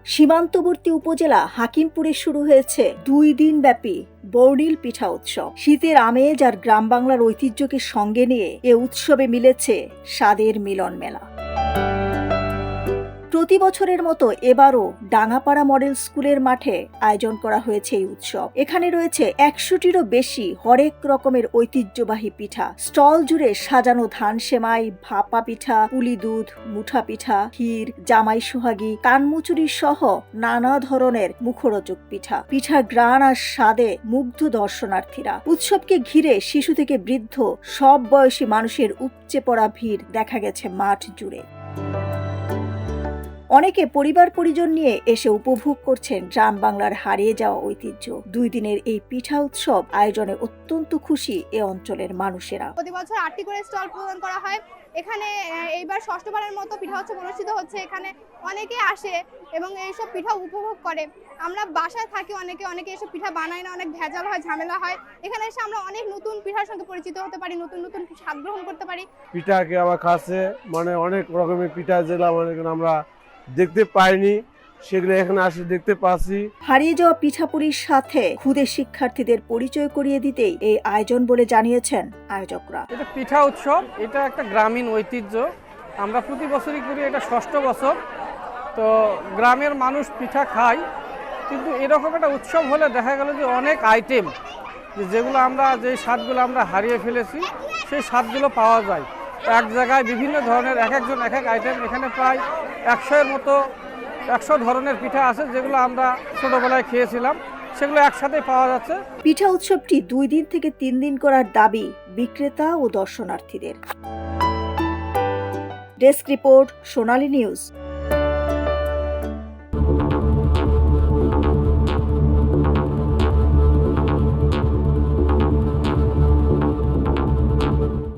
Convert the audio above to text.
সীমান্তবর্তী উপজেলা হাকিমপুরে শুরু হয়েছে 2 দিন ব্যাপী বর্ণিল পিঠা উৎসব। শীতের আমেজ আর গ্রাম বাংলার ঐতিহ্যকে সঙ্গে নিয়ে এ উৎসবে মিলেছে স্বাদের মিলন মেলা। প্রতি বছরের মতো এবারও ডাঙ্গাপাড়া মডেল স্কুলের মাঠে আয়োজন করা হয়েছে এই উৎসব। এখানে রয়েছে 100টিরও বেশি হরেক রকমের ঐতিহ্যবাহী পিঠা। স্টল জুড়ে সাজানো ধান সেমাই, ভাপা পিঠা, পুলি দুধ, মুঠা পিঠা, ক্ষীর, জামাই সোহাগী, কানমুচুরি সহ নানা ধরনের মুখরোচক পিঠা। পিঠার গ্রান আর স্বাদে মুগ্ধ দর্শনার্থীরা। উৎসবকে ঘিরে শিশু থেকে বৃদ্ধ সব বয়সী মানুষের উপচে পড়া ভিড় দেখা গেছে মাঠ জুড়ে। অনেকে পরিবার পরিজন নিয়ে এসে উপভোগ করছেন গ্রাম বাংলার হারিয়ে যাওয়া ঐতিহ্য। 2 দিনের এই পিঠা উৎসব আয়োজনে অত্যন্ত খুশি এ অঞ্চলের মানুষেরা। প্রতি বছর 8টি করে স্টল প্রদান করা হয়। এখানে এইবার ষষ্ঠবারের মতো পিঠা উৎসব অনুষ্ঠিত হচ্ছে। এখানে অনেকে আসে এবং এইসব পিঠা উপভোগ করে। আমরা বাসায় থাকি, অনেকে এসব পিঠা বানায় না, অনেক ভেজাল হয়, ঝামেলা হয়। এখানে এসে আমরা অনেক নতুন পিঠার সঙ্গে পরিচিত হতে পারি, নতুন নতুন স্বাদ গ্রহণ করতে পারি। পিঠাকে আবার খাচ্ছে অনেক রকমের পিঠা যেগুলো আমরা দেখতে পাইনি, সেগুলো এখানে আসলে দেখতে পাচ্ছি। হারিয়ে যাওয়া পিঠাপুরির সাথে খুদে শিক্ষার্থীদের পরিচয় করিয়ে দিতেই এই আয়োজন বলে জানিয়েছেন আয়োজকরা। এটা পিঠা উৎসব, এটা একটা গ্রামীণ ঐতিহ্য। আমরা প্রতি বছরই করি, এটা 6ষ্ঠ বছর। তো গ্রামের মানুষ পিঠা খায়, কিন্তু এরকম একটা উৎসব হলে দেখা গেল যে অনেক আইটেম যেগুলো যে স্বাদগুলো আমরা হারিয়ে ফেলেছি সেই স্বাদগুলো পাওয়া যায় এক জায়গায়। বিভিন্ন ধরনের একজন এক আইটেম, এখানে প্রায় 100 ধরনের পিঠা আছে যেগুলো আমরা ছোটবেলায় খেয়েছিলাম, সেগুলো একসাথে পাওয়া যাচ্ছে। পিঠা উৎসবটি 2 দিন থেকে 3 দিন করার দাবি বিক্রেতা ও দর্শনার্থীদের। ডেস্ক রিপোর্ট, সোনালী নিউজ।